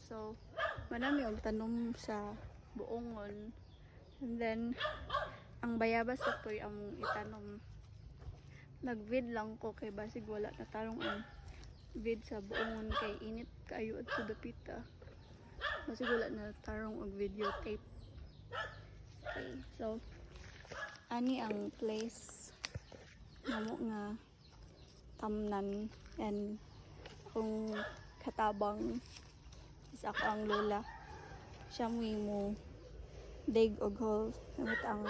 So, manami og tanom sa buongon. And then, ang bayabas sa toy ang itanom. Nag-vid lang ko kay basig wala na tarong ang vid sa buongon kay init kayo at kudapita. Basig wala na tarong og videotape. Okay, so ani ang place namo nga tamnan and kung katabang isa ko ang lola siya mo dig og hole namit ang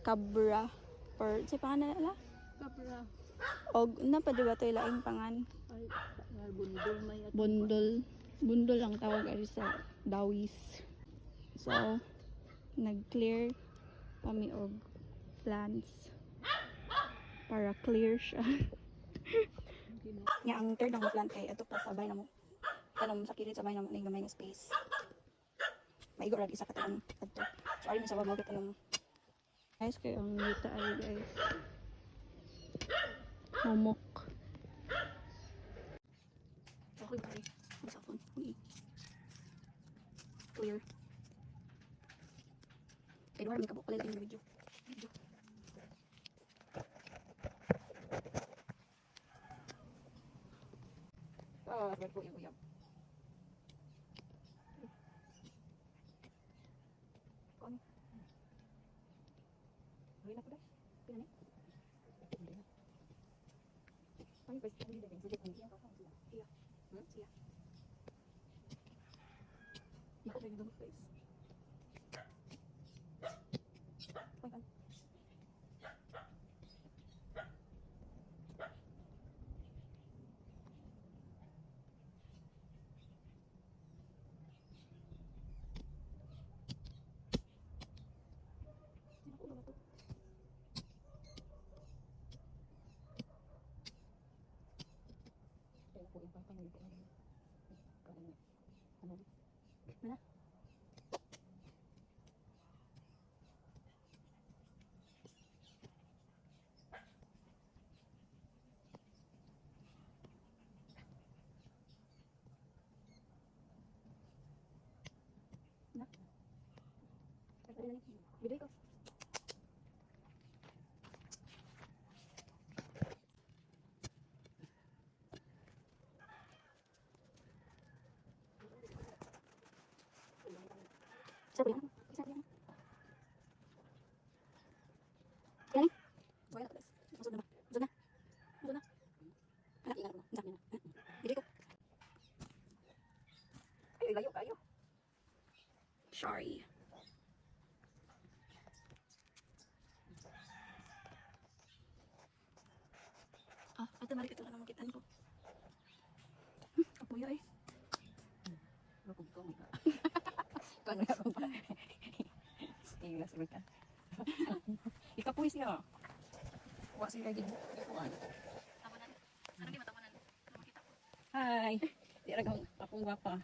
cabra or si pangalan nila Kapra. og napadiba to ilaing pangan Ay, bundol may at bundol ang tawag ari sa dawis. So nag-clear kami og plants para clear siya. Nga ang third ang plant kay ato pa sabay na mo tanom sa kilid sabay na mo ning gamay nga space. Maigo ra isa ka tanom adto. So ari mo sa babaw ka tanom. Guys kay ang yuta ay guys. Momok. Ako yung pari. Ang cellphone. Clear. Kaya doon may kabuk pala yung video. Ah, sabi po yung uyab. Kung ano? Gawin na ko dahil. Pinanay. Hindi na. Ano ba? Hindi na. Sige, kung siya. Siya. Siya. Ikot lagi doon guys. Pagkan. Sino ko ba to? Kaya po yung pangpangulit ko na. Ano? Mana? Na? Ada ni. Bidai ko. Sabi lang. Sabi lang. Yan. Buhay na to guys. Masod na ba? Masod na. Masod na. Anak, ingat mo. Sabi na. Bidai ko. Ay, layo kayo. Sorry. Ah, ate mari ito na naman kitaan ko. Apoy ay. Ako ko mo. Kano ya ba? Ilas ba ka? Ikapoy siya. Wa siya gid. Tawanan. Ano di matawanan? Makita ko. Hi. Di ra gang akong gwapa.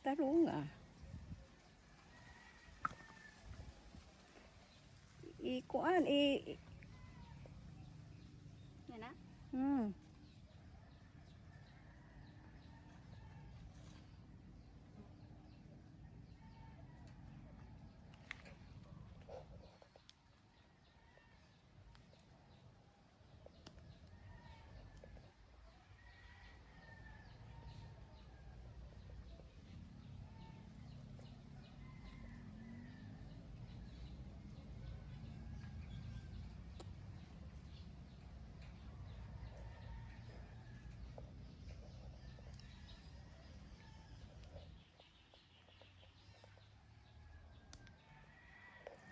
Tarong ah. Ikuan Yan na? Hmm.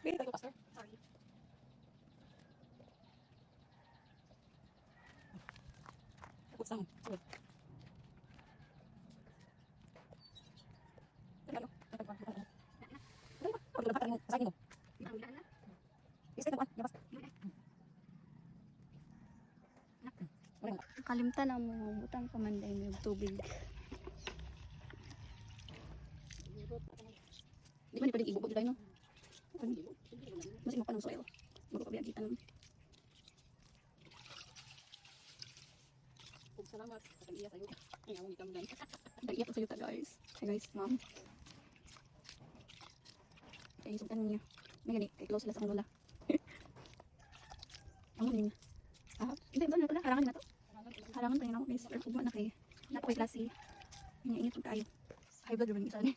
Wait, tayo pastor. Sorry. Takot sang. Sorry. Ano? Ano ba? Ano sa akin mo? Ang daan na. Isa na ba? Yabas. Kalimtan ang mga butang pamanday ng tubig. Di ba ni pwedeng ibubog tayo no? Mas mo pa ng soil. Magpapabiyagitan. Iya sa'yo. Ay, awang ikam gan. Nag-iyak ko sa'yo ta guys. Hey guys, ma'am. Kaya isutan niya. May gani, kay close sila sa akong lola. Amo ning. Hindi ba na pala harangan na to? Harangan pa rin ako guys. Pero ugma na kay nato kay klase. Ingat pag tayo. High blood rin isa ni.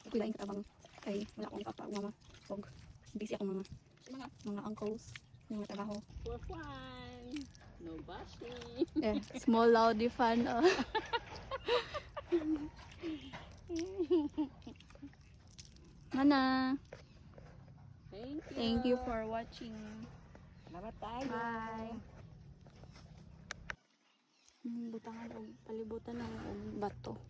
Ako lain katabang kay wala akong papa mama. Og busy akong mga uncles yung mga trabaho. For fun. No bashing. Eh, small loudly fan. Mana. Thank you for watching. Salamat tayo. Bye. Butangan og palibutan ng bato.